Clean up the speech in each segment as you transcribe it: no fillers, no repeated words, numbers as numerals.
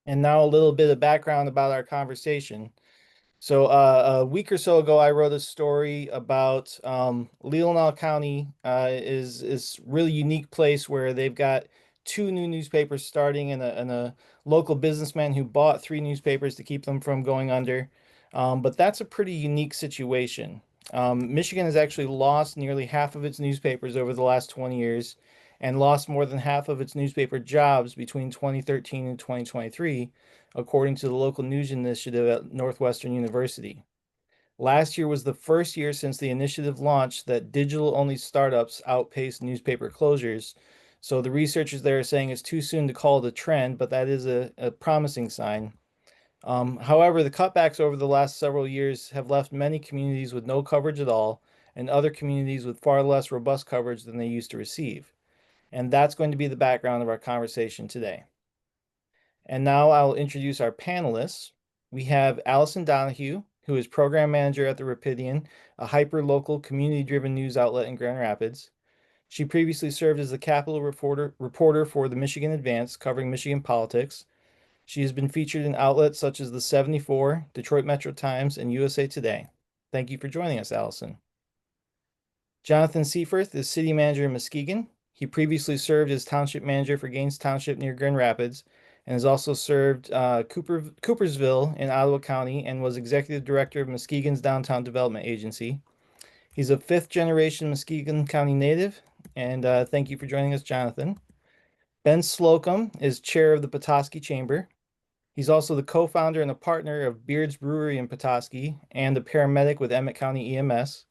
And now a little bit of background about our conversation. So a week or so ago, I wrote a story about Leelanau County is really unique place where they've got two new newspapers starting and a local businessman who bought three newspapers to keep them from going under. But that's a pretty unique situation. Michigan has actually lost nearly half of its newspapers over the last 20 years and lost more than half of its newspaper jobs between 2013 and 2023, according to the local news initiative at Northwestern University. Last year was the first year since the initiative launched that digital-only startups outpaced newspaper closures. So the researchers there are saying it's too soon to call it a trend, but that is a promising sign. However, the cutbacks over the last several years have left many communities with no coverage at all and other communities with far less robust coverage than they used to receive. And that's going to be the background of our conversation today. And now I'll introduce our panelists. We have Allison Donahue, who is program manager at the Rapidian, a hyper-local community-driven news outlet in Grand Rapids. She previously served as the Capitol reporter for the Michigan Advance, covering Michigan politics. She has been featured in outlets such as the 74, Detroit Metro Times, and USA Today. Thank you for joining us, Allison. Jonathan Seyferth is city manager in Muskegon. He previously served as township manager for Gaines Township near Grand Rapids and has also served Coopersville in Ottawa County and was executive director of Muskegon's Downtown Development Agency. He's a fifth generation Muskegon County native, and thank you for joining us, Jonathan. Ben Slocum is chair of the Petoskey Chamber. He's also the co-founder and a partner of Beard's Brewery in Petoskey and a paramedic with Emmett County EMS.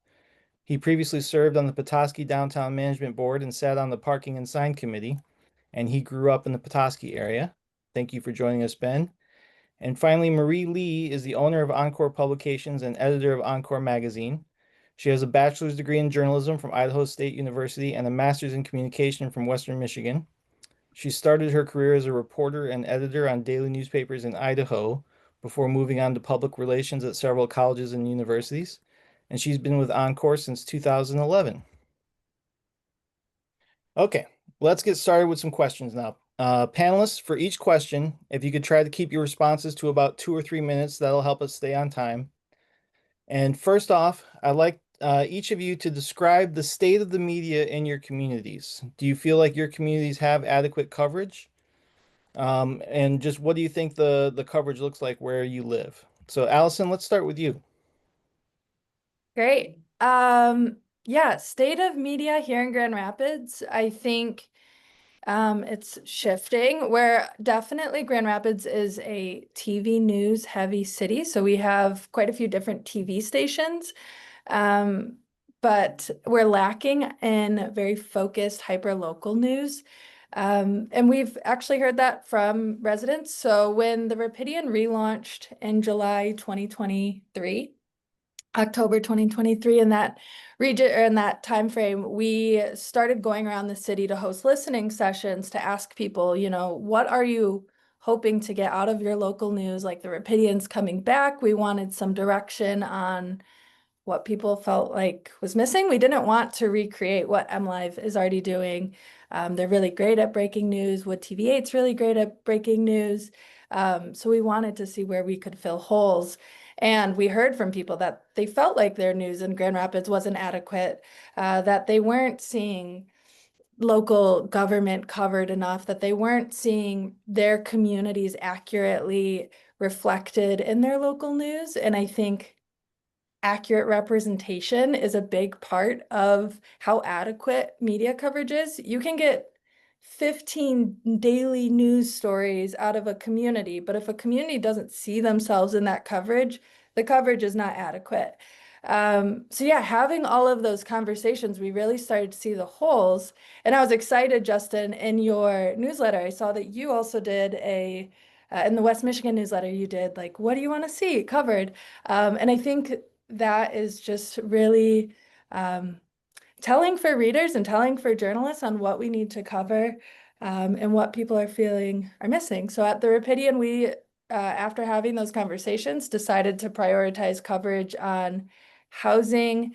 He previously served on the Petoskey Downtown Management Board and sat on the Parking and Sign Committee, and he grew up in the Petoskey area. Thank you for joining us, Ben. And finally, Marie Lee is the owner of Encore Publications and editor of Encore Magazine. She has a bachelor's degree in journalism from Idaho State University and a master's in communication from Western Michigan. She started her career as a reporter and editor on daily newspapers in Idaho before moving on to public relations at several colleges and universities, and she's been with Encore since 2011. Okay, let's get started with some questions now. Panelists, for each question, if you could try to keep your responses to about 2 or 3 minutes, that'll help us stay on time. And first off, I'd like each of you to describe the state of the media in your communities. Do you feel like your communities have adequate coverage? And just what do you think the coverage looks like where you live? So Allison, let's start with you. Great. Yeah, state of media here in Grand Rapids, I think it's shifting where definitely Grand Rapids is a TV news heavy city. So we have quite a few different TV stations. Um, but we're lacking in very focused hyper local news. And we've actually heard that from residents. So when the Rapidian relaunched in July 2023, October 2023, in that region or in that time frame, we started going around the city to host listening sessions to ask people, what are you hoping to get out of your local news? Like the Rapidians coming back, we wanted some direction on what people felt like was missing. We didn't want to recreate what MLive is already doing. They're really great at breaking news. Wood TV8's really great at breaking news. So we wanted to see where we could fill holes. And we heard from people that they felt like their news in Grand Rapids wasn't adequate, that they weren't seeing local government covered enough, that they weren't seeing their communities accurately reflected in their local news. And I think accurate representation is a big part of how adequate media coverage is. You can get 15 daily news stories out of a community, but if a community doesn't see themselves in that coverage, the coverage is not adequate. So yeah, having all of those conversations, we really started to see the holes. And I was excited, Justin, in your newsletter, I saw that you also did in the West Michigan newsletter, you did like, what do you want to see covered? And I think that is just really telling for readers and telling for journalists on what we need to cover and what people are feeling are missing. So at the Rapidian, we, after having those conversations, decided to prioritize coverage on housing,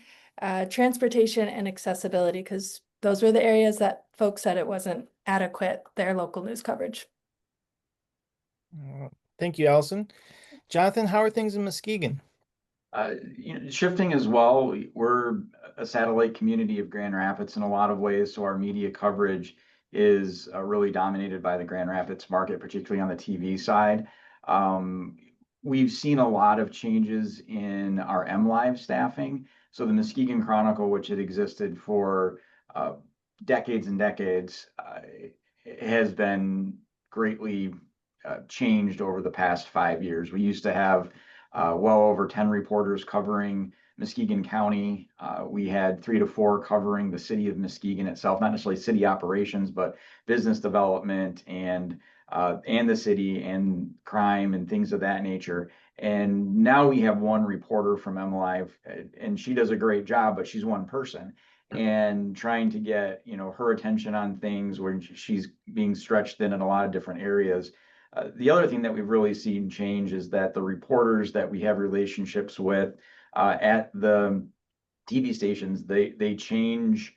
transportation, and accessibility, because those were the areas that folks said it wasn't adequate, their local news coverage. Thank you, Allison. Jonathan, how are things in Muskegon? Shifting as well. We're a satellite community of Grand Rapids in a lot of ways, so our media coverage is really dominated by the Grand Rapids market, particularly on the TV side. Um, we've seen a lot of changes in our MLive staffing. So the Muskegon Chronicle, which had existed for uh, decades and decades, has been greatly changed over the past 5 years. We used to have well over 10 reporters covering Muskegon County. We had 3 to 4 covering the city of Muskegon itself, not necessarily city operations, but business development and the city and crime and things of that nature. And now we have one reporter from MLive, and she does a great job, but she's one person. And trying to get her attention on things where she's being stretched thin in a lot of different areas. The other thing that we've really seen change is that the reporters that we have relationships with at the TV stations, they change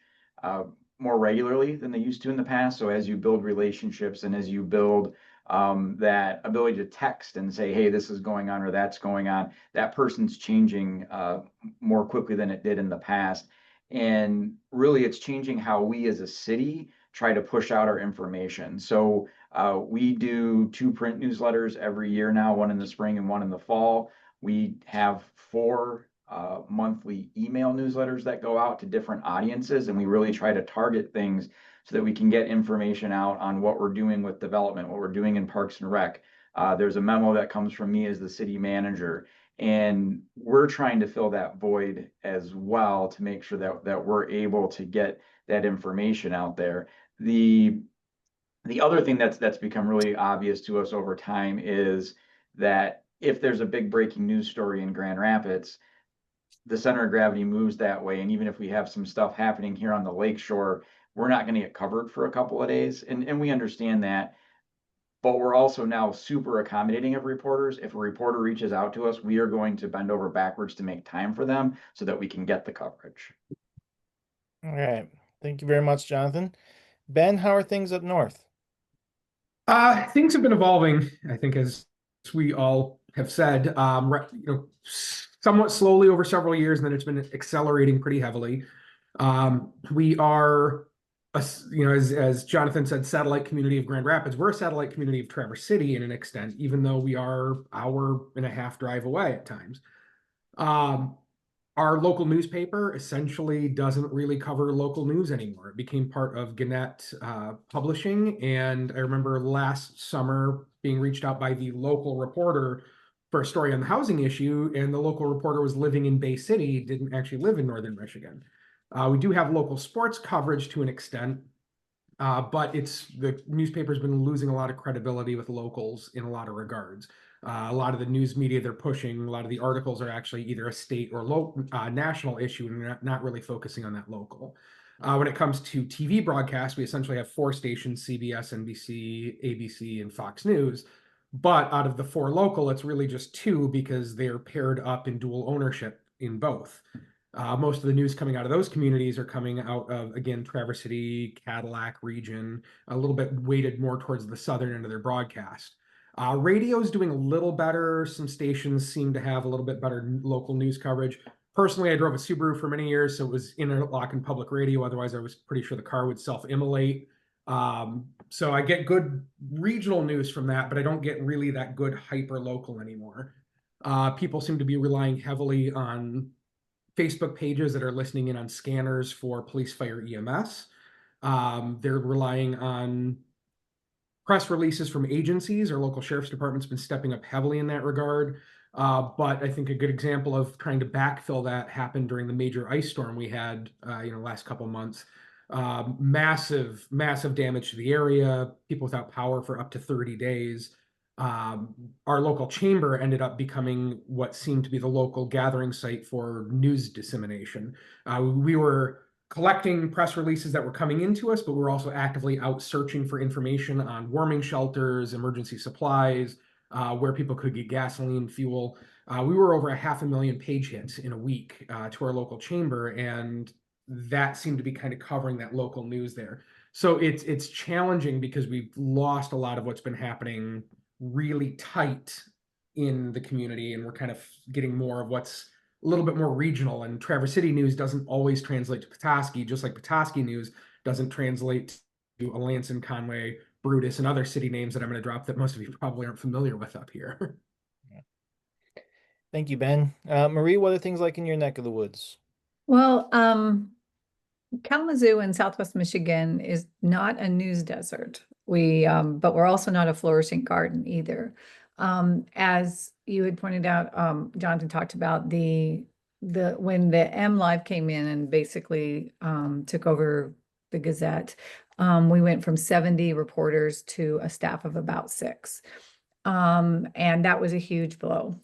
more regularly than they used to in the past. So as you build relationships and as you build that ability to text and say, hey, this is going on or that's going on, that person's changing more quickly than it did in the past. And really, it's changing how we as a city try to push out our information. So we do 2 print newsletters every year now, one in the spring and one in the fall. We have 4 monthly email newsletters that go out to different audiences, and we really try to target things so that we can get information out on what we're doing with development, what we're doing in Parks and Rec. There's a memo that comes from me as the city manager, and we're trying to fill that void as well to make sure that we're able to get that information out there. The other thing that's become really obvious to us over time is that if there's a big breaking news story in Grand Rapids, the center of gravity moves that way. And even if we have some stuff happening here on the lakeshore, we're not going to get covered for a couple of days. And we understand that. But we're also now super accommodating of reporters. If a reporter reaches out to us, we are going to bend over backwards to make time for them so that we can get the coverage. All right. Thank you very much, Jonathan. Ben, how are things up north? Things have been evolving, I think, as we all have said, somewhat slowly over several years, and then it's been accelerating pretty heavily. We are, as Jonathan said, satellite community of Grand Rapids. We're a satellite community of Traverse City in an extent, even though we are 1.5 hour drive away at times. Our local newspaper essentially doesn't really cover local news anymore. It became part of Gannett Publishing, and I remember last summer being reached out by the local reporter for a story on the housing issue, and the local reporter was living in Bay City, didn't actually live in northern Michigan. We do have local sports coverage to an extent, but the newspaper's been losing a lot of credibility with locals in a lot of regards. A lot of the news media they're pushing, a lot of the articles are actually either a state or local, national issue, and not really focusing on that local. When it comes to TV broadcasts, we essentially have 4 stations: CBS, NBC, ABC, and Fox News. But out of the 4 local, it's really just 2 because they're paired up in dual ownership in both. Most of the news coming out of those communities are coming out of, again, Traverse City, Cadillac region, a little bit weighted more towards the southern end of their broadcast. Radio is doing a little better. Some stations seem to have a little bit better local news coverage. Personally, I drove a Subaru for many years, so it was interlock in public radio. Otherwise, I was pretty sure the car would self-immolate. So I get good regional news from that, but I don't get really that good hyper-local anymore. People seem to be relying heavily on Facebook pages that are listening in on scanners for police, fire, EMS. They're relying on press releases from agencies. Our local sheriff's department's been stepping up heavily in that regard. But I think a good example of trying to backfill that happened during the major ice storm we had, last couple months. Massive damage to the area, people without power for up to 30 days. Our local chamber ended up becoming what seemed to be the local gathering site for news dissemination. We were collecting press releases that were coming into us, but we're also actively out searching for information on warming shelters, emergency supplies, where people could get gasoline, fuel. We were over 500,000 page hits in a week to our local chamber, and that seemed to be kind of covering that local news there. So it's challenging because we've lost a lot of what's been happening really tight in the community, and we're kind of getting more of what's a little bit more regional. And Traverse City news doesn't always translate to Petoskey, just like Petoskey news doesn't translate to Alanson, Conway, Brutus, and other city names that I'm going to drop that most of you probably aren't familiar with up here. Thank you, Ben. Marie, what are things like in your neck of the woods? Well, Kalamazoo in Southwest Michigan is not a news desert. But we're also not a flourishing garden either. As you had pointed out, Jonathan talked about when the M Live came in and basically took over the Gazette, we went from 70 reporters to a staff of about 6. And that was a huge blow.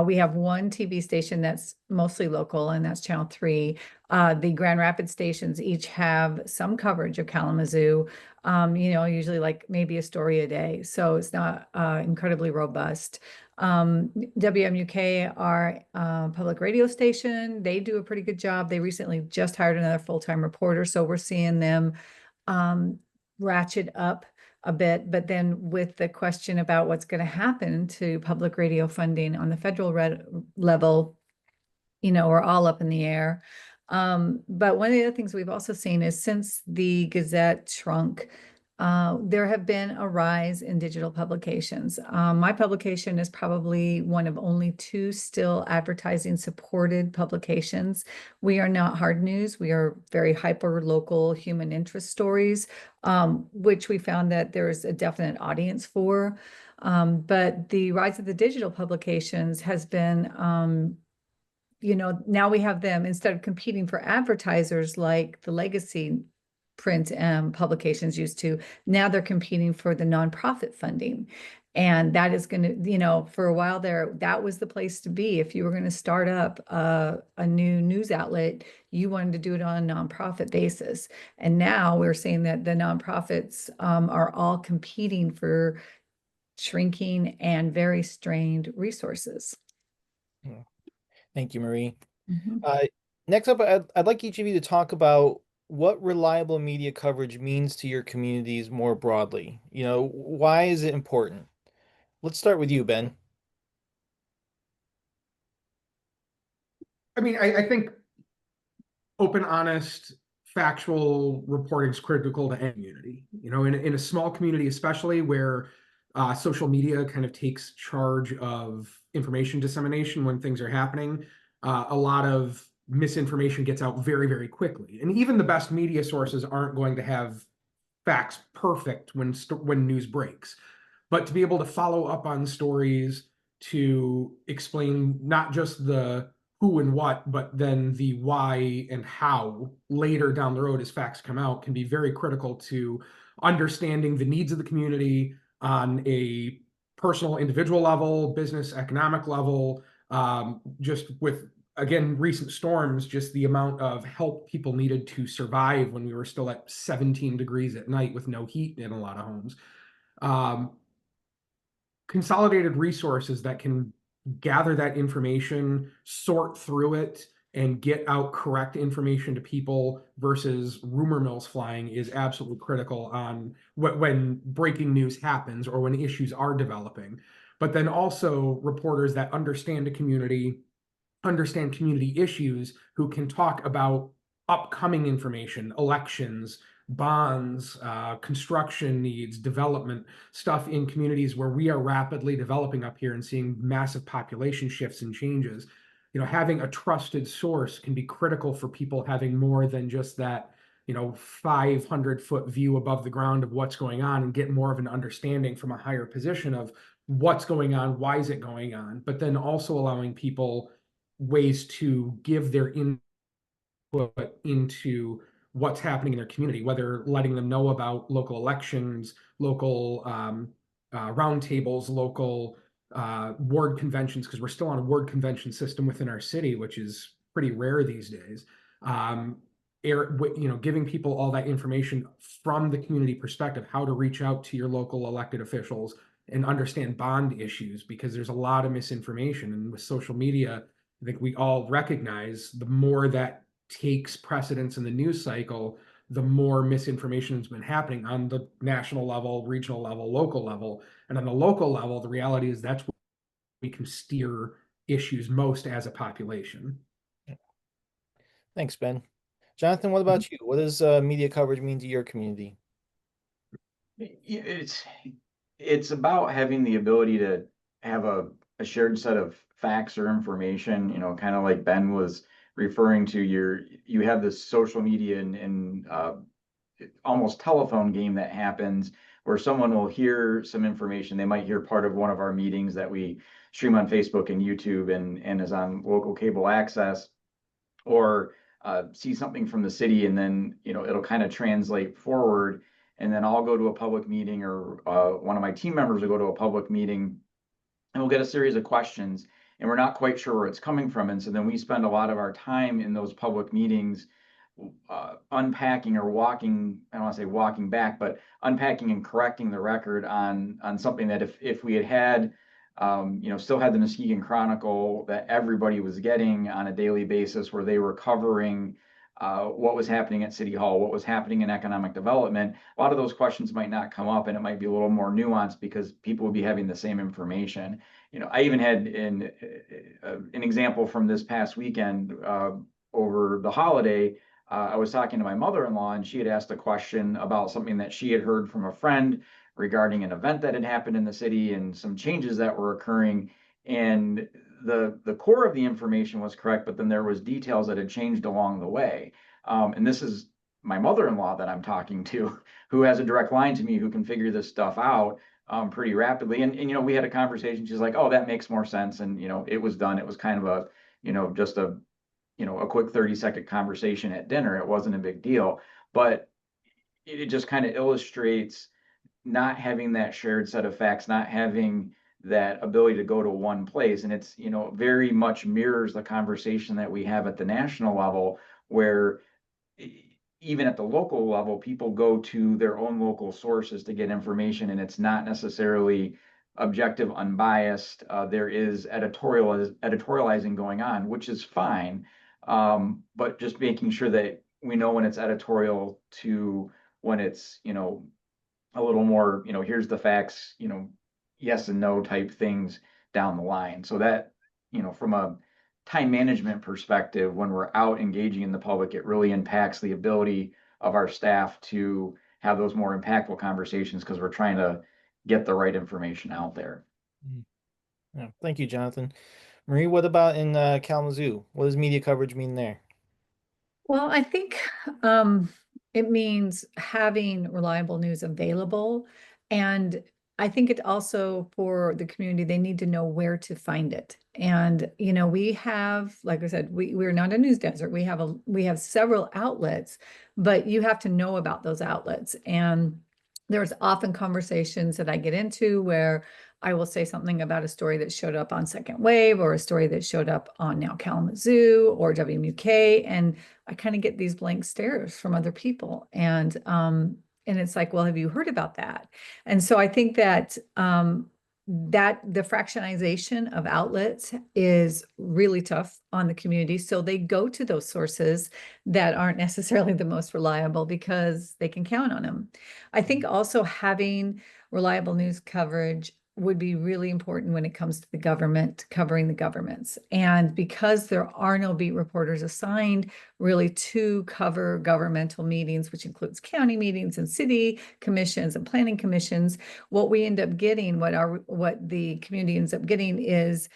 We have one TV station that's mostly local, and that's Channel 3. The Grand Rapids stations each have some coverage of Kalamazoo, usually like maybe a story a day. So it's not incredibly robust. WMUK, our public radio station, they do a pretty good job. They recently just hired another full-time reporter, so we're seeing them ratchet up a bit. But then with the question about what's going to happen to public radio funding on the federal level, we're all up in the air. But one of the other things we've also seen is since the Gazette shrunk, there have been a rise in digital publications. My publication is probably one of only 2 still advertising supported publications. We are not hard news. We are very hyper local human interest stories, which we found that there's a definite audience for. But the rise of the digital publications has been, now we have them, instead of competing for advertisers like the legacy print publications used to, now they're competing for the nonprofit funding. And that is going to, for a while there, that was the place to be. If you were going to start up a new news outlet, you wanted to do it on a nonprofit basis. And now we're seeing that the nonprofits are all competing for shrinking and very strained resources. Thank you, Marie. Mm-hmm. Next up, I'd like each of you to talk about what reliable media coverage means to your communities more broadly. Why is it important? Let's start with you, Ben. I mean, I think open, honest, factual reporting is critical to any community. In a small community, especially where social media kind of takes charge of information dissemination when things are happening, a lot of misinformation gets out very, very quickly. And even the best media sources aren't going to have facts perfect when news breaks. But to be able to follow up on stories, to explain not just the who and what, but then the why and how later down the road as facts come out, can be very critical to understanding the needs of the community on a personal, individual level, business, economic level. Just with, again, recent storms, just the amount of help people needed to survive when we were still at 17 degrees at night with no heat in a lot of homes. Consolidated resources that can gather that information, sort through it, and get out correct information to people versus rumor mills flying is absolutely critical on when breaking news happens or when issues are developing. But then also reporters that understand a community, understand community issues, who can talk about upcoming information, elections, bonds, construction needs, development stuff in communities where we are rapidly developing up here and seeing massive population shifts and changes. Having a trusted source can be critical for people having more than just that 500-foot view above the ground of what's going on, and get more of an understanding from a higher position of what's going on, why is it going on, but then also allowing people ways to give their input into what's happening in their community, whether letting them know about local elections, local roundtables, local ward conventions, because we're still on a ward convention system within our city, which is pretty rare these days. Giving people all that information from the community perspective, how to reach out to your local elected officials and understand bond issues, because there's a lot of misinformation. And with social media, I think we all recognize the more that takes precedence in the news cycle, the more misinformation has been happening on the national level, regional level, local level. And on the local level, the reality is that's where we can steer issues most as a population. Thanks, Ben. Jonathan, what about you? What does media coverage mean to your community? It's about having the ability to have a shared set of facts or information, kind of like Ben was referring to. You have this social media and almost telephone game that happens where someone will hear some information. They might hear part of one of our meetings that we stream on Facebook and YouTube and is on local cable access, or see something from the city, and then it'll kind of translate forward, and then I'll go to a public meeting, or one of my team members will go to a public meeting, and we'll get a series of questions, and we're not quite sure where it's coming from. And so then we spend a lot of our time in those public meetings unpacking or walking, I don't want to say walking back, but unpacking and correcting the record on something that if we had still had the Muskegon Chronicle that everybody was getting on a daily basis, where they were covering what was happening at City Hall, what was happening in economic development, a lot of those questions might not come up, and it might be a little more nuanced because people would be having the same information. I even had an example from this past weekend over the holiday. I was talking to my mother-in-law, and she had asked a question about something that she had heard from a friend regarding an event that had happened in the city and some changes that were occurring. And the core of the information was correct, but then there was details that had changed along the way. And this is my mother-in-law that I'm talking to, who has a direct line to me, who can figure this stuff out pretty rapidly. And we had a conversation. She's like, "Oh, that makes more sense." And it was done. It was kind of a just a quick 30-second conversation at dinner. It wasn't a big deal, but it just kind of illustrates not having that shared set of facts, not having that ability to go to one place. And it's, very much mirrors the conversation that we have at the national level, where even at the local level, people go to their own local sources to get information, and it's not necessarily objective, unbiased. There is editorializing going on, which is fine. But just making sure that we know when it's editorial to when it's, a little more, here's the facts, yes and no type things down the line. So that, from a time management perspective, when we're out engaging in the public, it really impacts the ability of our staff to have those more impactful conversations, because we're trying to get the right information out there. Yeah, thank you, Jonathan. Marie, what about in Kalamazoo? What does media coverage mean there? Well, I think it means having reliable news available. And I think it also, for the community, they need to know where to find it. And, we have, like I said, we're not a news desert. We have several outlets, but you have to know about those outlets. And there's often conversations that I get into where I will say something about a story that showed up on Second Wave, or a story that showed up on Now Kalamazoo or WMUK, and I kind of get these blank stares from other people. And it's like, well, have you heard about that? And so I think that that the fractionization of outlets is really tough on the community. So they go to those sources that aren't necessarily the most reliable, because they can count on them. I think also having reliable news coverage would be really important when it comes to the government, covering the governments. And because there are no beat reporters assigned really to cover governmental meetings, which includes county meetings and city commissions and planning commissions, what we end up getting, what the community ends up getting, is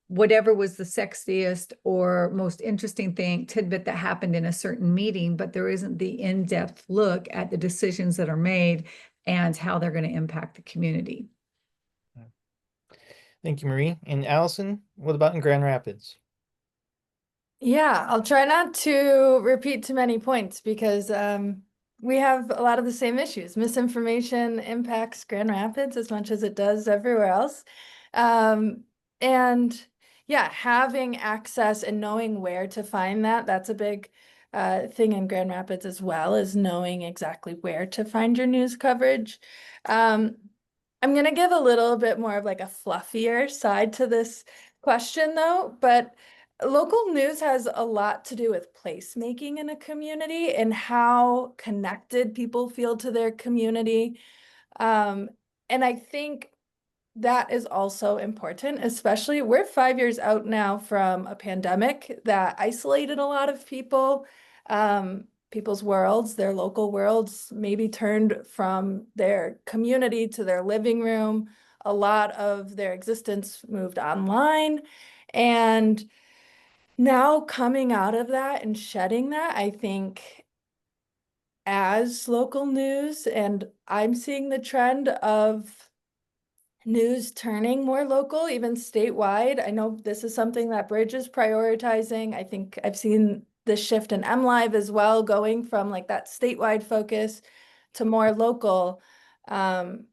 whatever was the sexiest or most interesting tidbit that happened in a certain meeting, but there isn't the in-depth look at the decisions that are made and how they're going to impact the community. Thank you, Marie. And Allison, what about in Grand Rapids? Yeah, I'll try not to repeat too many points, because we have a lot of the same issues. Misinformation impacts Grand Rapids as much as it does everywhere else. And yeah, having access and knowing where to find that's a big thing in Grand Rapids as well, is knowing exactly where to find your news coverage. I'm going to give a little bit more of like a fluffier side to this question though, but Local news has a lot to do with placemaking in a community and how connected people feel to their community. And I think that is also important, especially we're 5 years out now from a pandemic that isolated a lot of people. People's worlds, their local worlds, maybe turned from their community to their living room. A lot of their existence moved online. And now coming out of that and shedding that, I think as local news, and I'm seeing the trend of news turning more local, even statewide. I know this is something that Bridge is prioritizing. I think I've seen this shift in MLive as well, going from like that statewide focus to more local. And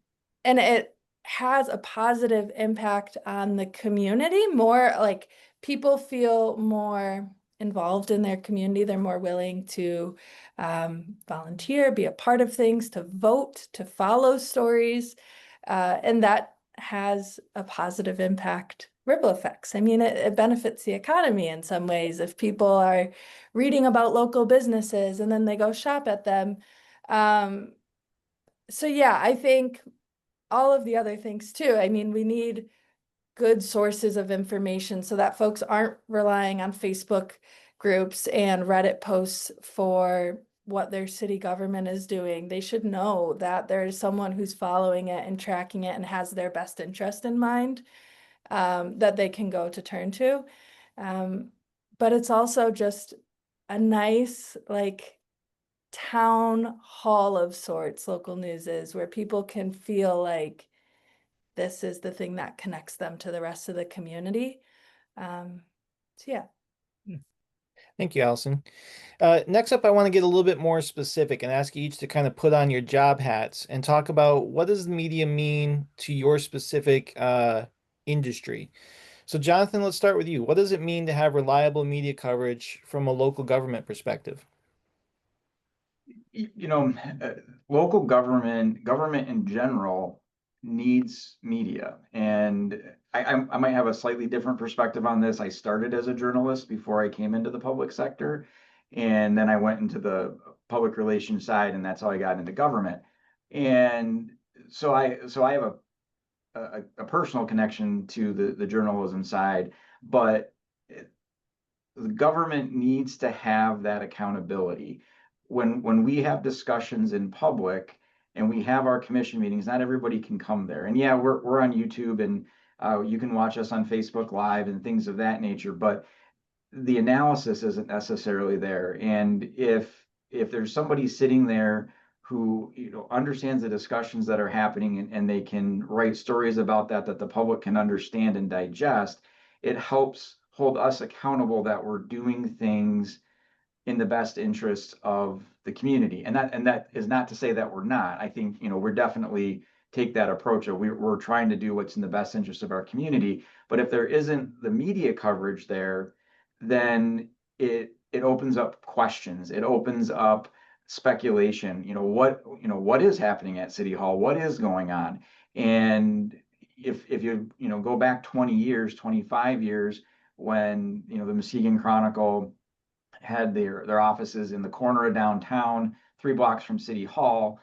it has a positive impact on the community, more like people feel more involved in their community. They're more willing to volunteer, be a part of things, to vote, to follow stories. And that has a positive impact, ripple effects. I mean, it benefits the economy in some ways if people are reading about local businesses and then they go shop at them. So yeah, I think all of the other things too. I mean, we need good sources of information so that folks aren't relying on Facebook groups and Reddit posts for what their city government is doing. They should know that there's someone who's following it and tracking it and has their best interest in mind, that they can go to turn to. But it's also just a nice, like, town hall of sorts, local news is, where people can feel like this is the thing that connects them to the rest of the community. So yeah. Thank you, Allison. Next up, I want to get a little bit more specific and ask you each to kind of put on your job hats and talk about what does the media mean to your specific industry. So Jonathan, let's start with you. What does it mean to have reliable media coverage from a local government perspective? You know, local government in general needs media. And I might have a slightly different perspective on this. I started as a journalist before I came into the public sector. And then I went into the public relations side, and that's how I got into government. And so I have a personal connection to the journalism side, but the government needs to have that accountability. When we have discussions in public and we have our commission meetings, not everybody can come there. And yeah, we're on YouTube, and you can watch us on Facebook Live and things of that nature, but the analysis isn't necessarily there. And if there's somebody sitting there who understands the discussions that are happening, and they can write stories about that the public can understand and digest, it helps hold us accountable that we're doing things in the best interests of the community. And that is not to say that we're not. I think, we're definitely take that approach of we're trying to do what's in the best interest of our community. But if there isn't the media coverage there, then it opens up questions. It opens up speculation. What is happening at City Hall? What is going on? And if you go back 20 years, 25 years, when the Muskegon Chronicle had their offices in the corner of downtown, 3 blocks from City Hall,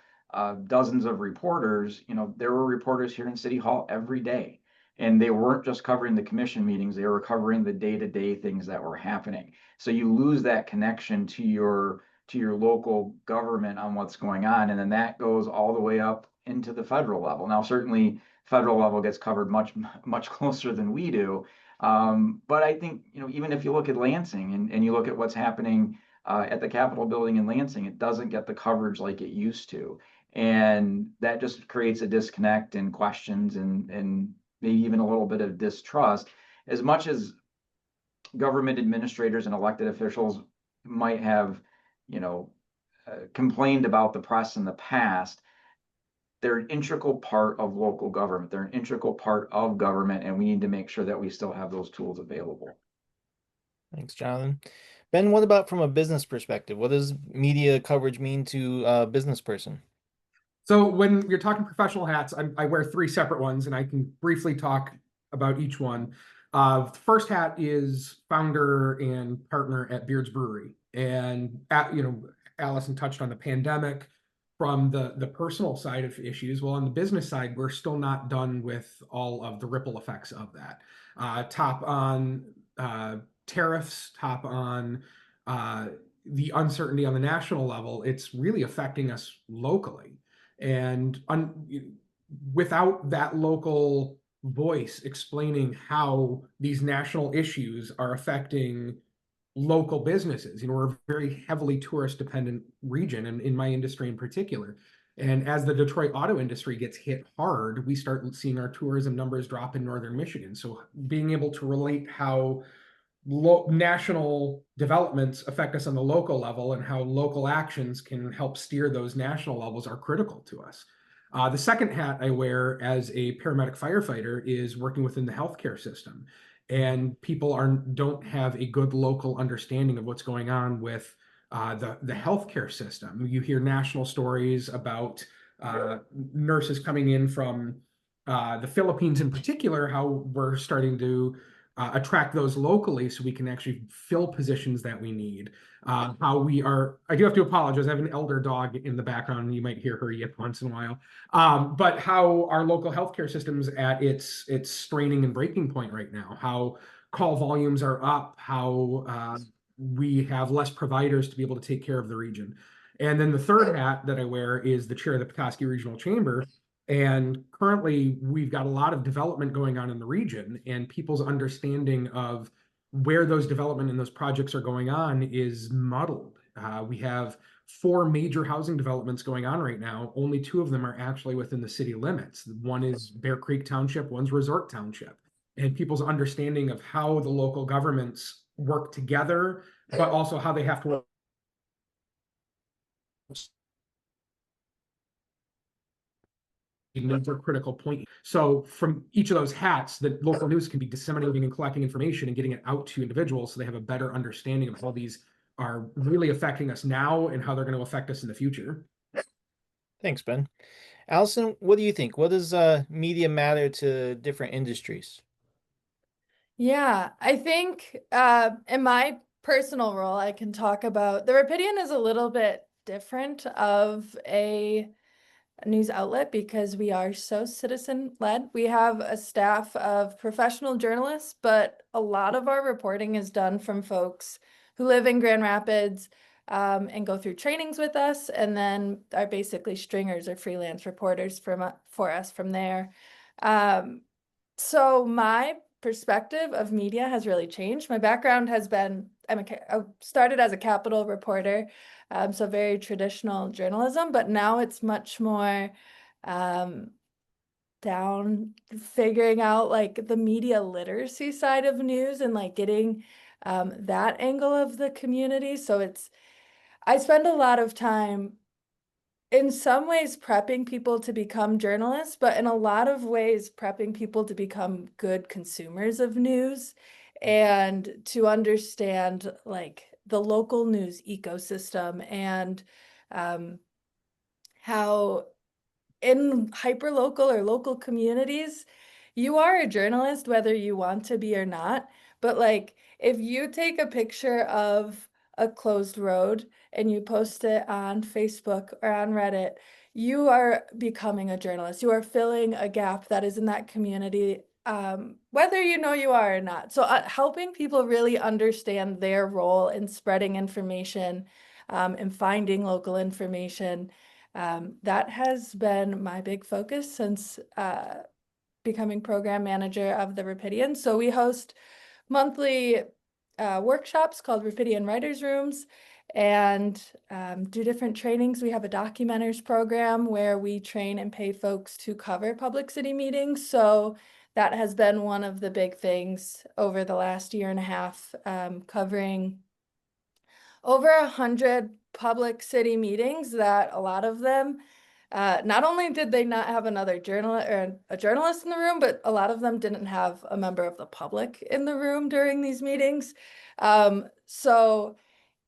dozens of reporters, there were reporters here in City Hall every day. And they weren't just covering the commission meetings, they were covering the day-to-day things that were happening. So you lose that connection to your local government on what's going on. And then that goes all the way up into the federal level. Now, certainly federal level gets covered much, much closer than we do. But I think, even if you look at Lansing and you look at what's happening at the Capitol building in Lansing, it doesn't get the coverage like it used to. And that just creates a disconnect and questions and maybe even a little bit of distrust. As much as government administrators and elected officials might have, complained about the press in the past, they're an integral part of local government. They're an integral part of government, and we need to make sure that we still have those tools available. Thanks, Jonathan. Ben, what about from a business perspective? What does media coverage mean to a business person? So when you're talking professional hats, I wear 3 separate ones, and I can briefly talk about each one. The first hat is founder and partner at Beard's Brewery. And, Allison touched on the pandemic from the personal side of issues. Well, on the business side, we're still not done with all of the ripple effects of that. Top on tariffs, top on the uncertainty on the national level, it's really affecting us locally. And without that local voice explaining how these national issues are affecting local businesses. We're a very heavily tourist dependent region, and in my industry in particular. And as the Detroit auto industry gets hit hard, we start seeing our tourism numbers drop in northern Michigan. So being able to relate how national developments affect us on the local level and how local actions can help steer those national levels are critical to us. The second hat I wear as a paramedic firefighter is working within the healthcare system. And people don't have a good local understanding of what's going on with the healthcare system. You hear national stories about nurses coming in from the Philippines in particular, how we're starting to attract those locally so we can actually fill positions that we need. I do have to apologize. I have an elder dog in the background, and you might hear her yip once in a while. But how our local healthcare system's at its straining and breaking point right now, how call volumes are up, how we have less providers to be able to take care of the region. And then the third hat that I wear is the chair of the Petoskey Regional Chamber. And currently, we've got a lot of development going on in the region, and people's understanding of where those development and those projects are going on is muddled. We have 4 major housing developments going on right now. Only 2 of them are actually within the city limits. One is Bear Creek Township, one's Resort Township. And people's understanding of how the local governments work together, but also how they have to work another critical point. So from each of those hats, the local news can be disseminating and collecting information and getting it out to individuals so they have a better understanding of how these are really affecting us now and how they're going to affect us in the future. Thanks, Ben. Allison, what do you think? What does media matter to different industries? Yeah, I think in my personal role, I can talk about the Rapidian is a little bit different of a news outlet because we are so citizen-led. We have a staff of professional journalists, but a lot of our reporting is done from folks who live in Grand Rapids and go through trainings with us, and then are basically stringers or freelance reporters for us from there. So my perspective of media has really changed. My background has been, I started as a Capitol reporter, so very traditional journalism, but now it's much more down figuring out like the media literacy side of news and like getting that angle of the community. So I spend a lot of time in some ways prepping people to become journalists, but in a lot of ways prepping people to become good consumers of news and to understand like the local news ecosystem and how in hyperlocal or local communities, you are a journalist whether you want to be or not. But like if you take a picture of a closed road and you post it on Facebook or on Reddit, you are becoming a journalist. You are filling a gap that is in that community, whether you know you are or not. So helping people really understand their role in spreading information and finding local information, that has been my big focus since becoming program manager of the Rapidian. So we host monthly workshops called Rapidian Writers' Rooms and do different trainings. We have a documenters program where we train and pay folks to cover public city meetings. So that has been one of the big things over the last year and a half, covering over 100 public city meetings that a lot of them, not only did they not have another journalist or a journalist in the room, but a lot of them didn't have a member of the public in the room during these meetings. So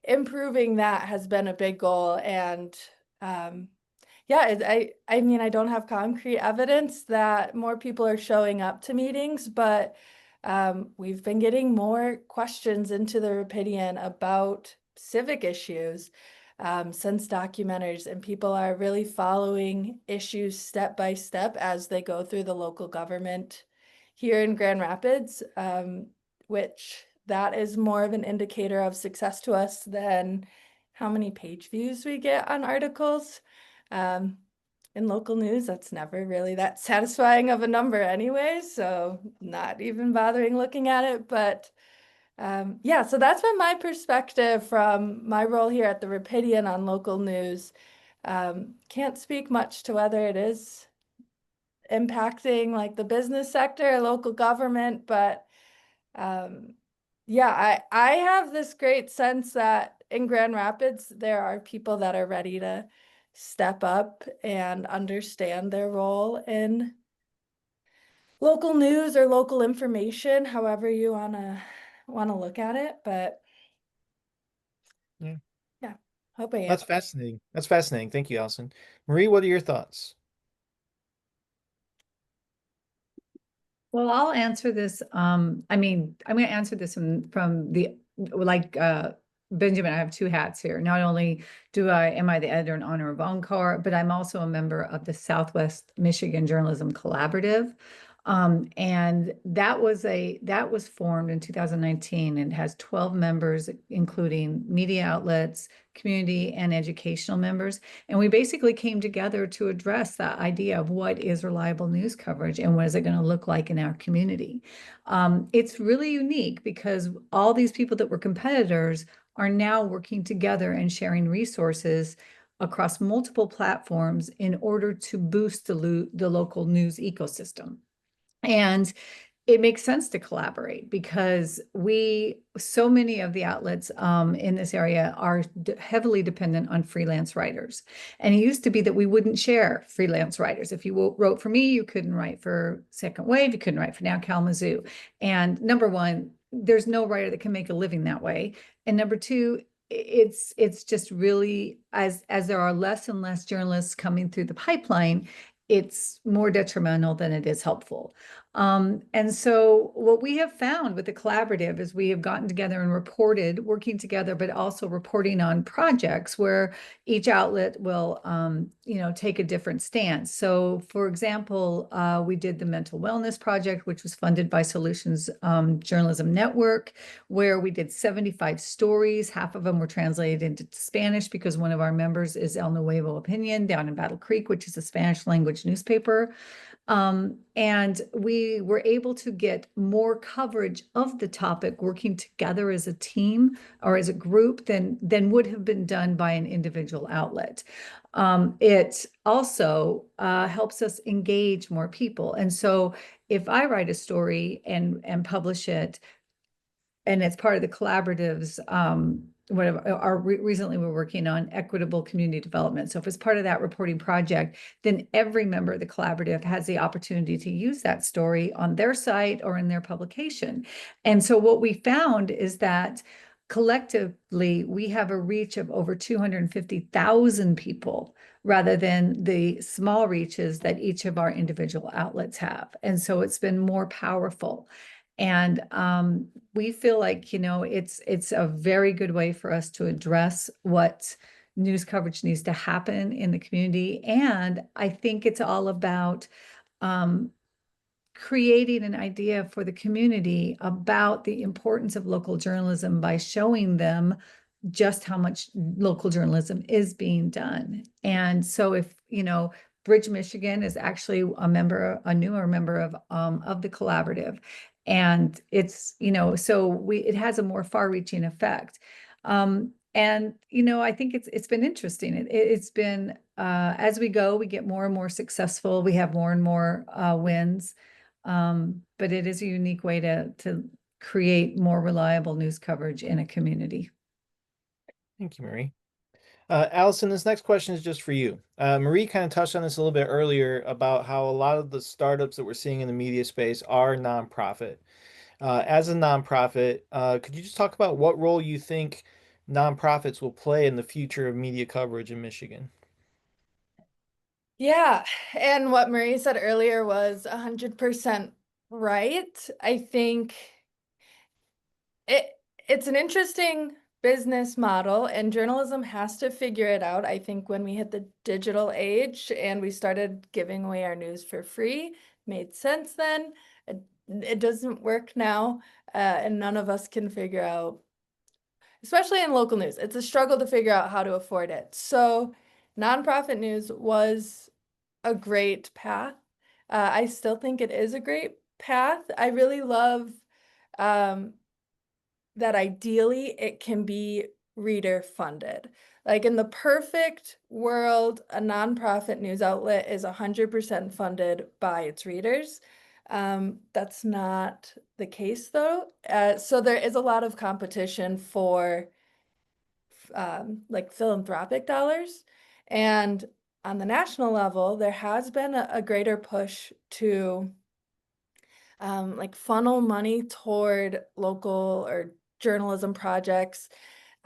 improving that has been a big goal. And yeah, I mean, I don't have concrete evidence that more people are showing up to meetings, but we've been getting more questions into the Rapidian about civic issues since documentaries, and people are really following issues step by step as they go through the local government here in Grand Rapids, which that is more of an indicator of success to us than how many page views we get on articles. In local news, that's never really that satisfying of a number anyway, so not even bothering looking at it. But yeah, so that's been my perspective from my role here at the Rapidian on local news. Can't speak much to whether it is impacting like the business sector or local government, but yeah, I have this great sense that in Grand Rapids, there are people that are ready to step up and understand their role in local news or local information, however you wanna look at it. But Yeah. yeah, hope I That's answered. fascinating. That's fascinating. Thank you, Allison. Marie, what are your thoughts? Well, I'll answer this. I mean, I'm going to answer this from the like Benjamin. I have two hats here. Not only am I the editor in honor of Encore, but I'm also a member of the Southwest Michigan Journalism Collaborative. And that was formed in 2019 and has 12 members, including media outlets, community, and educational members. And we basically came together to address that idea of what is reliable news coverage and what is it going to look like in our community. It's really unique because all these people that were competitors are now working together and sharing resources across multiple platforms in order to boost the local news ecosystem. And it makes sense to collaborate because so many of the outlets in this area are heavily dependent on freelance writers. And it used to be that we wouldn't share freelance writers. If you wrote for me, you couldn't write for Second Wave, you couldn't write for Now Kalamazoo. And number one, there's no writer that can make a living that way. And number two, it's just really, as there are less and less journalists coming through the pipeline, it's more detrimental than it is helpful. And so what we have found with the collaborative is we have gotten together and reported, working together, but also reporting on projects where each outlet will, take a different stance. So for example, we did the mental wellness project, which was funded by Solutions Journalism Network, where we did 75 stories. Half of them were translated into Spanish because one of our members is El Nuevo Opinion down in Battle Creek, which is a Spanish language newspaper. And we were able to get more coverage of the topic working together as a team or as a group than would have been done by an individual outlet. It also helps us engage more people. And so if I write a story and publish it, and it's part of the collaboratives, recently we're working on equitable community development. So if it's part of that reporting project, then every member of the collaborative has the opportunity to use that story on their site or in their publication. And so what we found is that collectively, we have a reach of over 250,000 people rather than the small reaches that each of our individual outlets have. And so it's been more powerful. And we feel like, it's a very good way for us to address what news coverage needs to happen in the community. And I think it's all about creating an idea for the community about the importance of local journalism by showing them just how much local journalism is being done. And so if, Bridge, Michigan is actually a newer member of the collaborative. And it's, it has a more far-reaching effect. And, I think it's been interesting. It's been, as we go, we get more and more successful. We have more and more wins. But it is a unique way to create more reliable news coverage in a community. Thank you, Marie. Allison, this next question is just for you. Marie kind of touched on this a little bit earlier about how a lot of the startups that we're seeing in the media space are nonprofit. As a nonprofit, could you just talk about what role you think nonprofits will play in the future of media coverage in Michigan? Yeah, and what Marie said earlier was 100% right. I think it it's an interesting business model, and journalism has to figure it out. I think when we hit the digital age and we started giving away our news for free, made sense then. It doesn't work now, and none of us can figure out, especially in local news, it's a struggle to figure out how to afford it. So nonprofit news was a great path. I still think it is a great path. I really love that ideally it can be reader funded. Like in the perfect world, a nonprofit news outlet is 100% funded by its readers. That's not the case though. So there is a lot of competition for like philanthropic dollars. And on the national level, there has been a greater push to like funnel money toward local or journalism projects.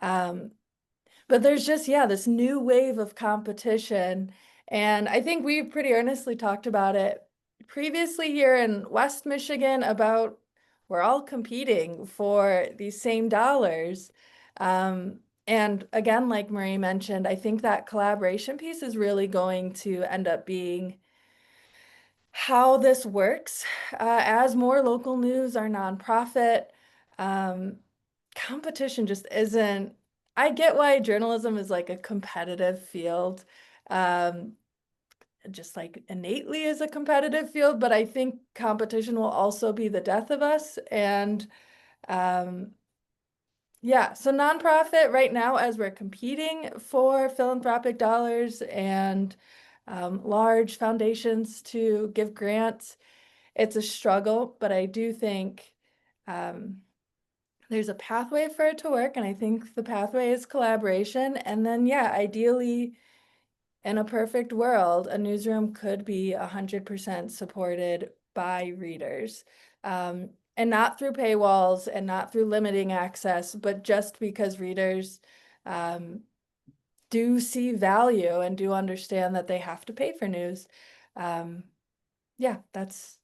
But there's just, yeah, this new wave of competition. And I think we pretty earnestly talked about it previously here in West Michigan about we're all competing for these same dollars. And again, like Marie mentioned, I think that collaboration piece is really going to end up being how this works. As more local news are nonprofit, competition just isn't. I get why journalism is like a competitive field, just like innately is a competitive field, but I think competition will also be the death of us. And yeah, so nonprofit right now, as we're competing for philanthropic dollars and large foundations to give grants, it's a struggle, but I do think there's a pathway for it to work, and I think the pathway is collaboration. And then, yeah, ideally, in a perfect world, a newsroom could be 100% supported by readers. And not through paywalls and not through limiting access, but just because readers do see value and do understand that they have to pay for news. Yeah, that's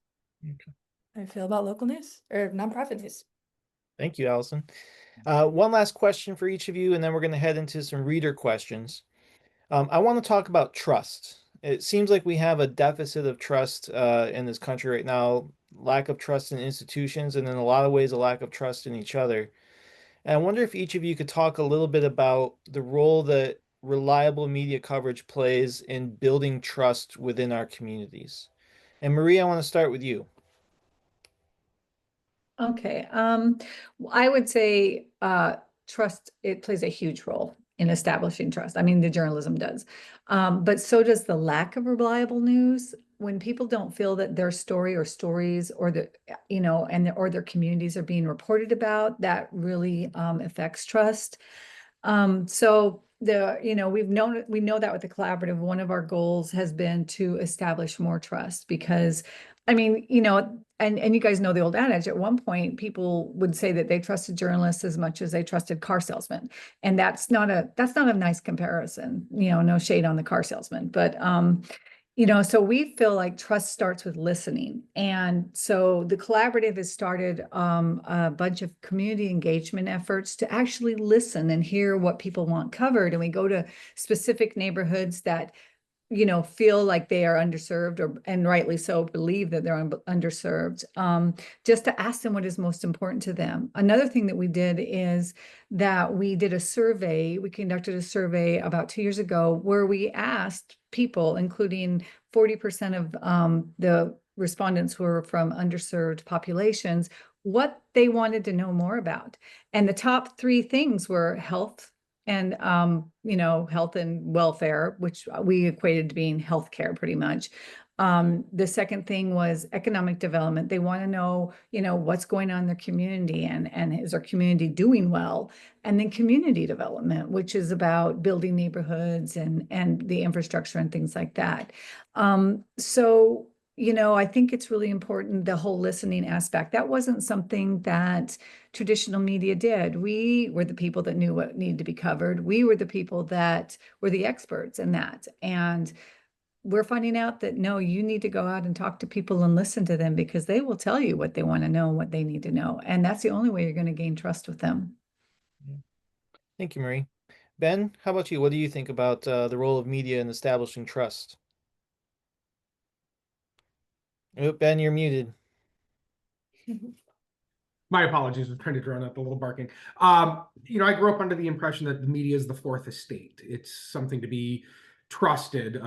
how I feel about local news or nonprofit news. Thank you, Allison. One last question for each of you, and then we're going to head into some reader questions. I want to talk about trust. It seems like we have a deficit of trust in this country right now, lack of trust in institutions, and in a lot of ways, a lack of trust in each other. And I wonder if each of you could talk a little bit about the role that reliable media coverage plays in building trust within our communities. And Marie, I want to start with you. Okay, I would say trust, it plays a huge role in establishing trust. I mean, the journalism does. But so does the lack of reliable news. When people don't feel that their story or stories or the, or their communities are being reported about, that really affects trust. So we know that with the collaborative, one of our goals has been to establish more trust because, I mean, and you guys know the old adage, at one point, people would say that they trusted journalists as much as they trusted car salesmen. And that's not a nice comparison, no shade on the car salesman, but, so we feel like trust starts with listening. And so the collaborative has started a bunch of community engagement efforts to actually listen and hear what people want covered. And we go to specific neighborhoods that, feel like they are underserved and rightly so believe that they're underserved, just to ask them what is most important to them. Another thing that we did is that we did a survey. We conducted a survey about 2 years ago where we asked people, including 40% of the respondents were from underserved populations, what they wanted to know more about. And the top 3 things were health, and health and welfare, which we equated to being healthcare pretty much. The second thing was economic development. They want to know, what's going on in their community and is our community doing well? And then community development, which is about building neighborhoods and the infrastructure and things like that. So I think it's really important, the whole listening aspect. That wasn't something that traditional media did. We were the people that knew what needed to be covered. We were the people that were the experts in that. And we're finding out that no, you need to go out and talk to people and listen to them because they will tell you what they want to know and what they need to know. And that's the only way you're going to gain trust with them. Thank you, Marie. Ben, how about you? What do you think about the role of media in establishing trust? Oh, Ben, you're muted. My apologies, I'm trying to drown out the little barking. You know, I grew up under the impression that the media is the fourth estate. It's something to be trusted,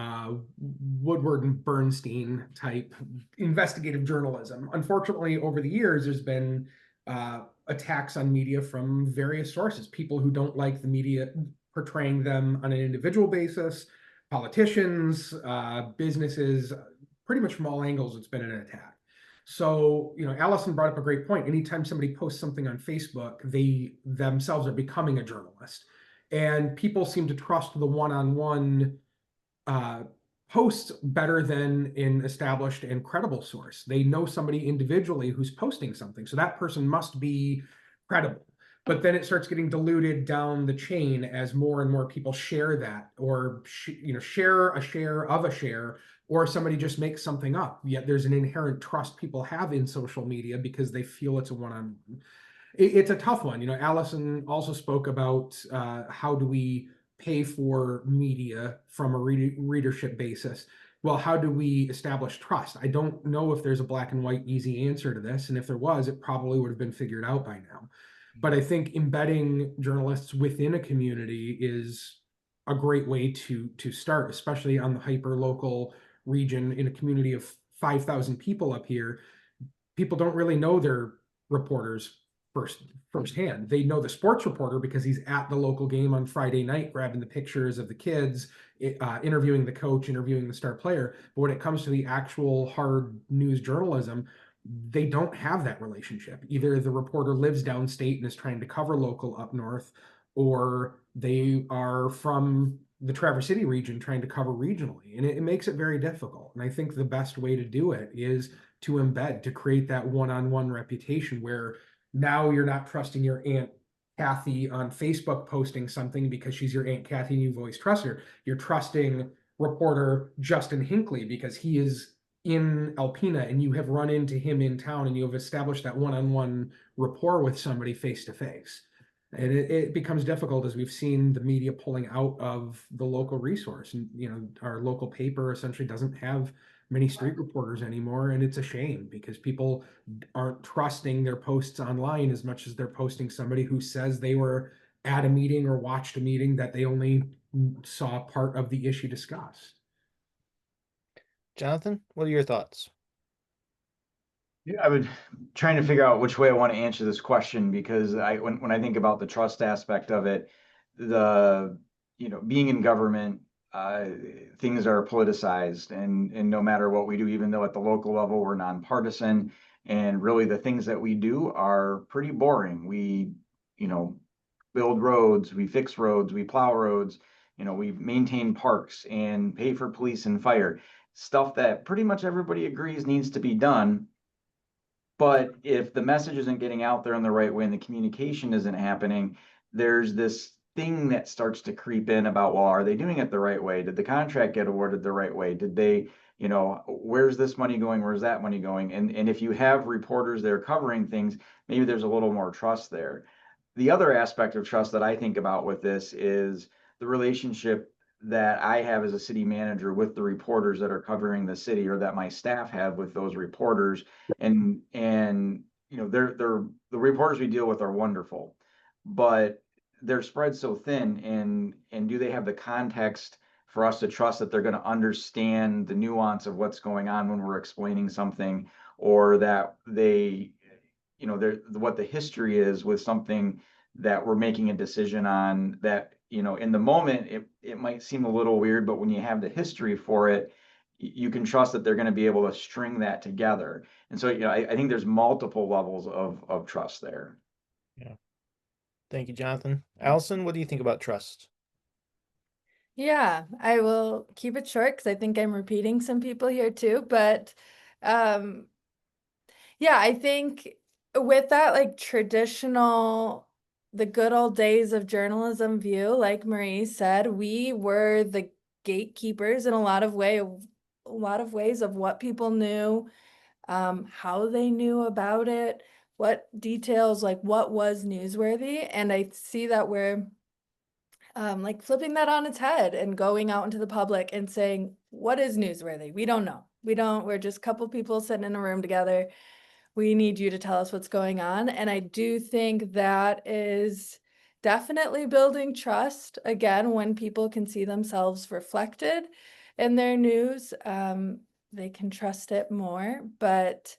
Woodward and Bernstein type investigative journalism. Unfortunately, over the years, there's been attacks on media from various sources, people who don't like the media portraying them on an individual basis, politicians, businesses, pretty much from all angles, it's been an attack. So, you know, Allison brought up a great point. Anytime somebody posts something on Facebook, they themselves are becoming a journalist. And people seem to trust the one-on-one posts better than an established and credible source. They know somebody individually who's posting something. So that person must be credible. But then it starts getting diluted down the chain as more and more people share that, or share a share of a share, or somebody just makes something up. Yet there's an inherent trust people have in social media because they feel it's a one-on-one. It's a tough one. You know, Allison also spoke about how do we pay for media from a readership basis. Well, how do we establish trust? I don't know if there's a black and white easy answer to this. And if there was, it probably would have been figured out by now. But I think embedding journalists within a community is a great way to start, especially on the hyper-local region in a community of 5,000 people up here. People don't really know their reporters firsthand. They know the sports reporter because he's at the local game on Friday night, grabbing the pictures of the kids, interviewing the coach, interviewing the star player. But when it comes to the actual hard news journalism, they don't have that relationship. Either the reporter lives downstate and is trying to cover local up north, or they are from the Traverse City region trying to cover regionally. And it makes it very difficult. And I think the best way to do it is to embed, to create that one-on-one reputation where now you're not trusting your Aunt Kathy on Facebook posting something because she's your Aunt Kathy and you've always trusted her. You're trusting reporter Justin Hinkley because he is in Alpena and you have run into him in town and you have established that one-on-one rapport with somebody face to face. And it becomes difficult as we've seen the media pulling out of the local resource. And, you know, our local paper essentially doesn't have many street reporters anymore. And it's a shame because people aren't trusting their posts online as much as they're posting somebody who says they were at a meeting or watched a meeting that they only saw part of the issue discussed. Jonathan, what are your thoughts? Yeah, I would trying to figure out which way I want to answer this question because when I think about the trust aspect of it, being in government, things are politicized and no matter what we do, even though at the local level we're nonpartisan, and really the things that we do are pretty boring. We, build roads, we fix roads, we plow roads, we maintain parks and pay for police and fire, stuff that pretty much everybody agrees needs to be done. But if the message isn't getting out there in the right way and the communication isn't happening, there's this thing that starts to creep in about, well, are they doing it the right way? Did the contract get awarded the right way? Did they, where's this money going? Where's that money going? And if you have reporters there covering things, maybe there's a little more trust there. The other aspect of trust that I think about with this is the relationship that I have as a city manager with the reporters that are covering the city, or that my staff have with those reporters. And they're the reporters we deal with are wonderful, but they're spread so thin, and do they have the context for us to trust that they're going to understand the nuance of what's going on when we're explaining something, or that they, what the history is with something that we're making a decision on, that in the moment it might seem a little weird, but when you have the history for it, you can trust that they're going to be able to string that together. And so I think there's multiple levels of trust there. Yeah. Thank you, Jonathan. Allison, what do you think about trust? Yeah, I will keep it short because I think I'm repeating some people here too. But yeah, I think with that, like traditional, the good old days of journalism view, like Marie said, we were the gatekeepers in a lot of ways of what people knew, how they knew about it, what details, like what was newsworthy. And I see that we're like flipping that on its head and going out into the public and saying, what is newsworthy? We don't know. We're just a couple people sitting in a room together. We need you to tell us what's going on. And I do think that is definitely building trust. Again, when people can see themselves reflected in their news, they can trust it more. But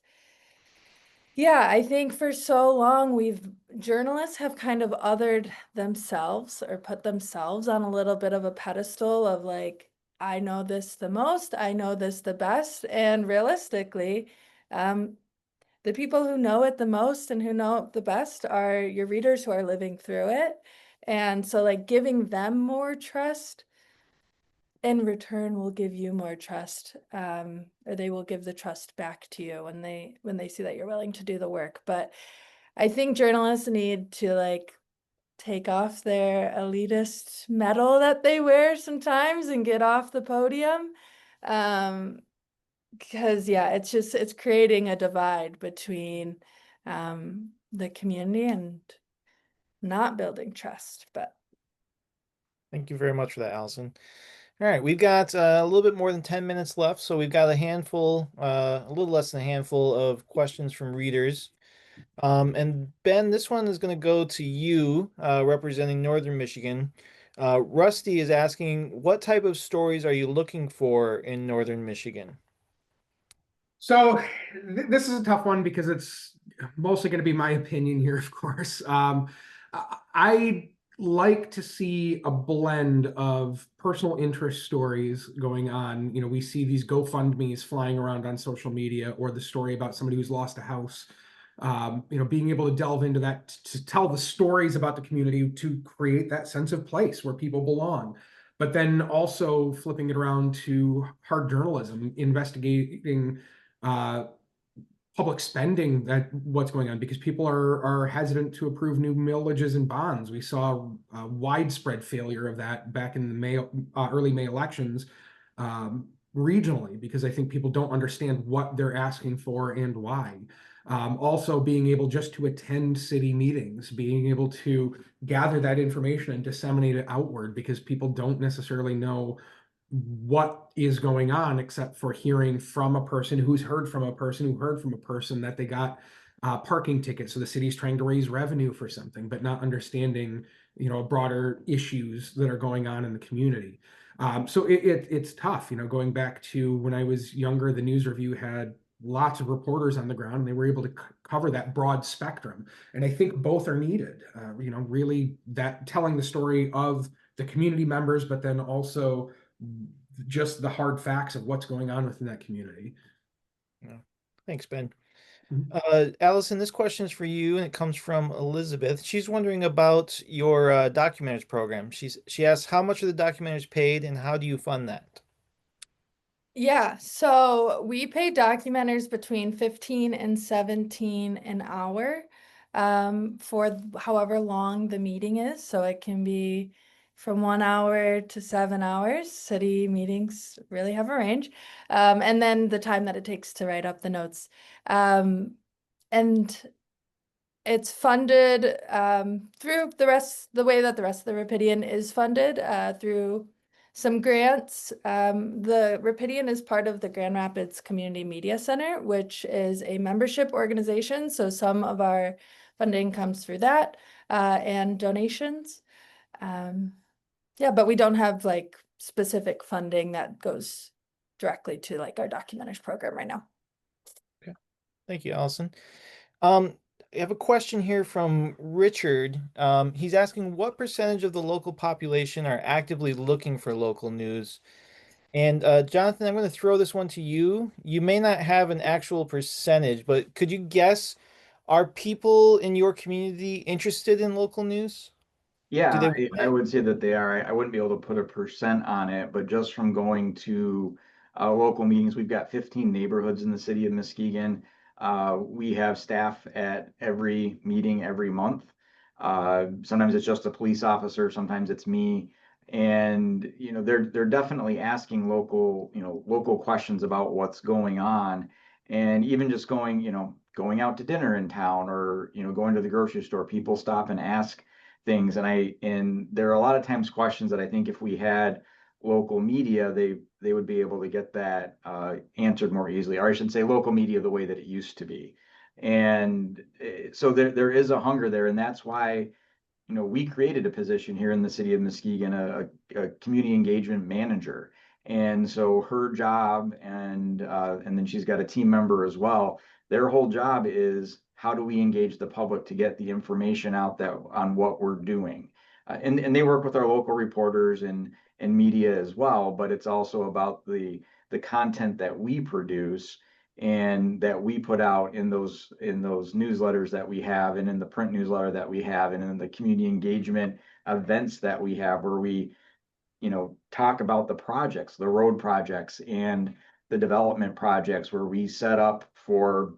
yeah, I think for so long journalists have kind of othered themselves or put themselves on a little bit of a pedestal of like, I know this the most, I know this the best. And realistically, the people who know it the most and who know it the best are your readers who are living through it. And so like giving them more trust in return will give you more trust, or they will give the trust back to you when they see that you're willing to do the work. But I think journalists need to like take off their elitist medal that they wear sometimes and get off the podium. Because yeah, it's creating a divide between the community and not building trust. But Thank you very much for that, Allison. All right, we've got a little bit more than 10 minutes left, so we've got a little less than a handful of questions from readers. And Ben, this one is going to go to you, representing Northern Michigan. Rusty is asking, what type of stories are you looking for in Northern Michigan? So this is a tough one because it's mostly going to be my opinion here, of course. I like to see a blend of personal interest stories going on. You know, we see these GoFundMe's flying around on social media, or the story about somebody who's lost a house. You know, being able to delve into that to tell the stories about the community to create that sense of place where people belong. But then also flipping it around to hard journalism, investigating public spending, that what's going on, because people are hesitant to approve new millages and bonds. We saw a widespread failure of that back in the early May elections, regionally, because I think people don't understand what they're asking for and why. Also being able just to attend city meetings, being able to gather that information and disseminate it outward, because people don't necessarily know what is going on except for hearing from a person who's heard from a person who heard from a person that they got parking tickets. So the city's trying to raise revenue for something, but not understanding, you know, broader issues that are going on in the community. So it's tough, you know, going back to when I was younger, the News Review had lots of reporters on the ground, and they were able to cover that broad spectrum. And I think both are needed, you know, really that telling the story of the community members, but then also just the hard facts of what's going on within that community. Yeah. Thanks, Ben. Mhm. Allison, this question is for you, and it comes from Elizabeth. She's wondering about your documenters program. She asks, how much are the documenters paid, and how do you fund that? yeah, so we pay documenters between 15 and 17 an hour for however long the meeting is. So it can be from 1 hour to 7 hours. City meetings really have a range. And then the time that it takes to write up the notes. And it's funded through the way that the rest of the Rapidian is funded through some grants. The Rapidian is part of the Grand Rapids Community Media Center, which is a membership organization. So some of our funding comes through that and donations. Yeah, but we don't have like specific funding that goes directly to like our documenters program right now. Okay. Thank you, Allison. I have a question here from Richard. He's asking, what percentage of the local population are actively looking for local news? And Jonathan, I'm going to throw this one to you. You may not have an actual percentage, but could you guess, are people in your community interested in local news? Do Yeah, they I want would say that they are. I wouldn't be able to put a percent on it, but just from going to local meetings, we've got 15 neighborhoods in the city of Muskegon. We have staff at every meeting every month. Sometimes it's just a police officer, sometimes it's me. And, they're definitely asking local questions about what's going on. And even just going out to dinner in town, or, going to the grocery store, people stop and ask things. And there are a lot of times questions that I think if we had local media, they would be able to get that answered more easily, or I should say local media the way that it used to be. And so there is a hunger there, and that's why we created a position here in the city of Muskegon, a community engagement manager. And so her job, and then she's got a team member as well. Their whole job is, how do we engage the public to get the information out that on what we're doing? And they work with our local reporters and media as well, but it's also about the content that we produce and that we put out in those newsletters that we have, and in the print newsletter that we have, and in the community engagement events that we have, where we talk about the projects, the road projects and the development projects, where we set up for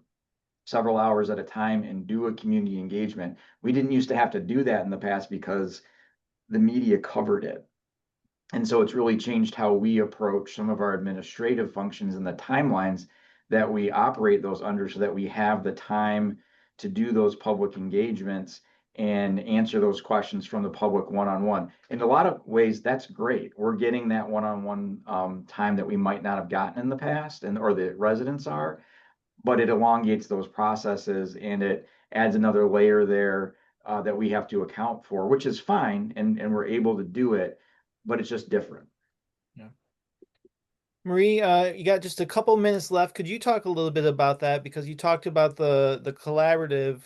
several hours at a time and do a community engagement. We didn't used to have to do that in the past because the media covered it. And so it's really changed how we approach some of our administrative functions and the timelines that we operate those under, so that we have the time to do those public engagements and answer those questions from the public one-on-one. In a lot of ways, that's great. We're getting that one-on-one time that we might not have gotten in the past, or the residents are, but it elongates those processes, and it adds another layer there that we have to account for, which is fine, and we're able to do it, but it's just different. Yeah. Marie, you got just a couple minutes left. Could you talk a little bit about that? Because you talked about the collaborative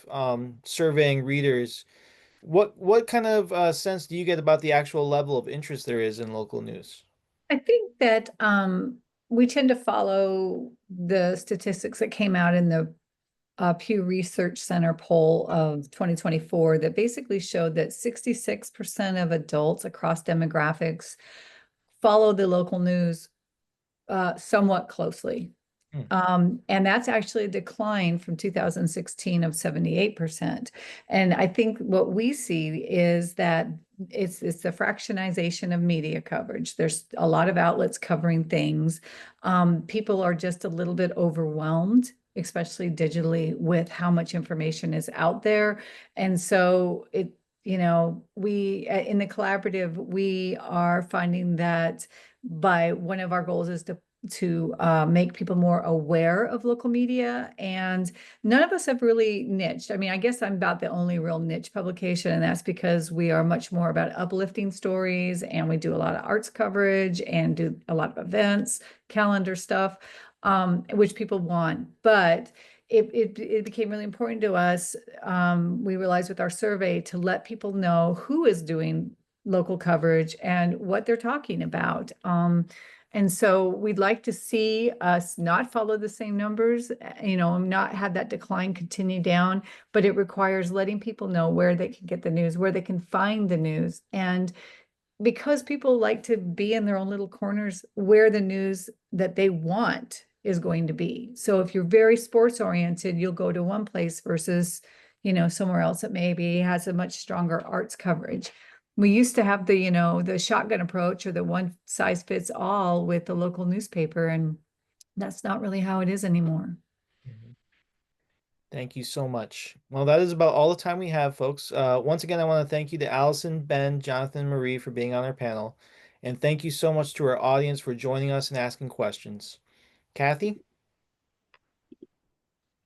surveying readers. What kind of sense do you get about the actual level of interest there is in local news? I think that we tend to follow the statistics that came out in the Pew Research Center poll of 2024 that basically showed that 66% of adults across demographics follow the local news somewhat closely. And that's actually a decline from 2016 of 78%. And I think what we see is that it's the fractionization of media coverage. There's a lot of outlets covering things. People are just a little bit overwhelmed, especially digitally, with how much information is out there. And so we in the collaborative, we are finding that one of our goals is to make people more aware of local media, and none of us have really niched. I mean, I guess I'm about the only real niche publication, and that's because we are much more about uplifting stories, and we do a lot of arts coverage and do a lot of events, calendar stuff, which people want. But it became really important to us. We realized with our survey to let people know who is doing local coverage and what they're talking about. And so we'd like to see us not follow the same numbers, not have that decline continue down, but it requires letting people know where they can get the news, where they can find the news. And because people like to be in their own little corners where the news that they want is going to be. So if you're very sports oriented, you'll go to one place versus, somewhere else that maybe has a much stronger arts coverage. We used to have the shotgun approach, or the one size fits all with the local newspaper, and that's not really how it is anymore. Thank you so much. Well, that is about all the time we have, folks. Once again, I want to thank you to Allison, Ben, Jonathan, and Marie for being on our panel. And thank you so much to our audience for joining us and asking questions. Kathy?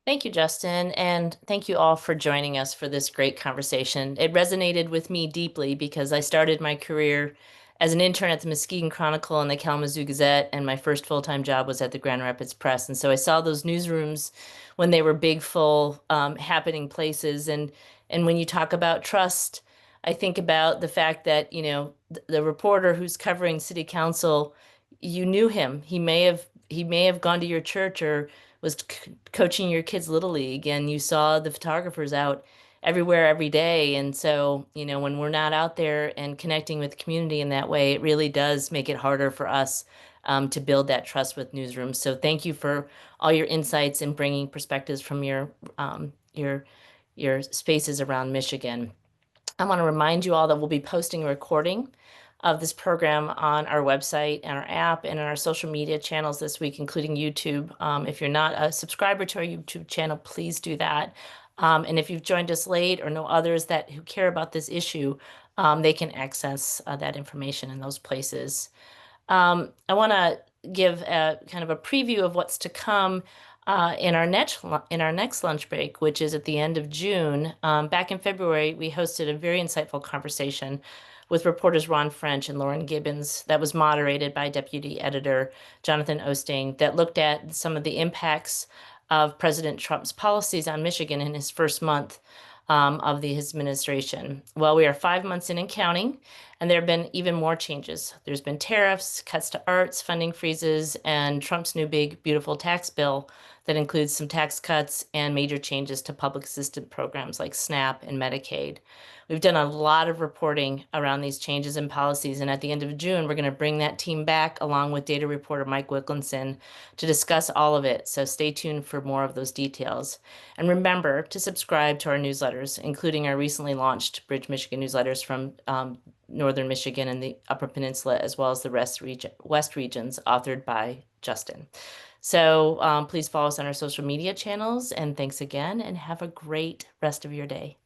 Thank you, Justin, and thank you all for joining us for this great conversation. It resonated with me deeply because I started my career as an intern at the Muskegon Chronicle and the Kalamazoo Gazette, and my first full-time job was at the Grand Rapids Press. And so I saw those newsrooms when they were big, full, happening places. And when you talk about trust, I think about the fact that, the reporter who's covering city council, you knew him. He may have gone to your church or was coaching your kids' Little League, and you saw the photographers out everywhere every day. And so, when we're not out there and connecting with the community in that way, it really does make it harder for us to build that trust with newsrooms. So thank you for all your insights and bringing perspectives from your spaces around Michigan. I want to remind you all that we'll be posting a recording of this program on our website and our app and on our social media channels this week, including YouTube. If you're not a subscriber to our YouTube channel, please do that. And if you've joined us late or know others who care about this issue, they can access that information in those places. I want to give kind of a preview of what's to come in our next lunch break, which is at the end of June. Back in February, we hosted a very insightful conversation with reporters Ron French and Lauren Gibbons that was moderated by Deputy Editor Jonathan Osting, that looked at some of the impacts of President Trump's policies on Michigan in his first month of his administration. Well, we are 5 months in and counting, and there have been even more changes. There's been tariffs, cuts to arts, funding freezes, and Trump's new big, beautiful tax bill that includes some tax cuts and major changes to public assistance programs like SNAP and Medicaid. We've done a lot of reporting around these changes and policies, and at the end of June, we're going to bring that team back along with data reporter Mike Wilkinson to discuss all of it. So stay tuned for more of those details. And remember to subscribe to our newsletters, including our recently launched Bridge Michigan newsletters from Northern Michigan and the Upper Peninsula, as well as the West regions, authored by Justin. So please follow us on our social media channels, and thanks again, and have a great rest of your day.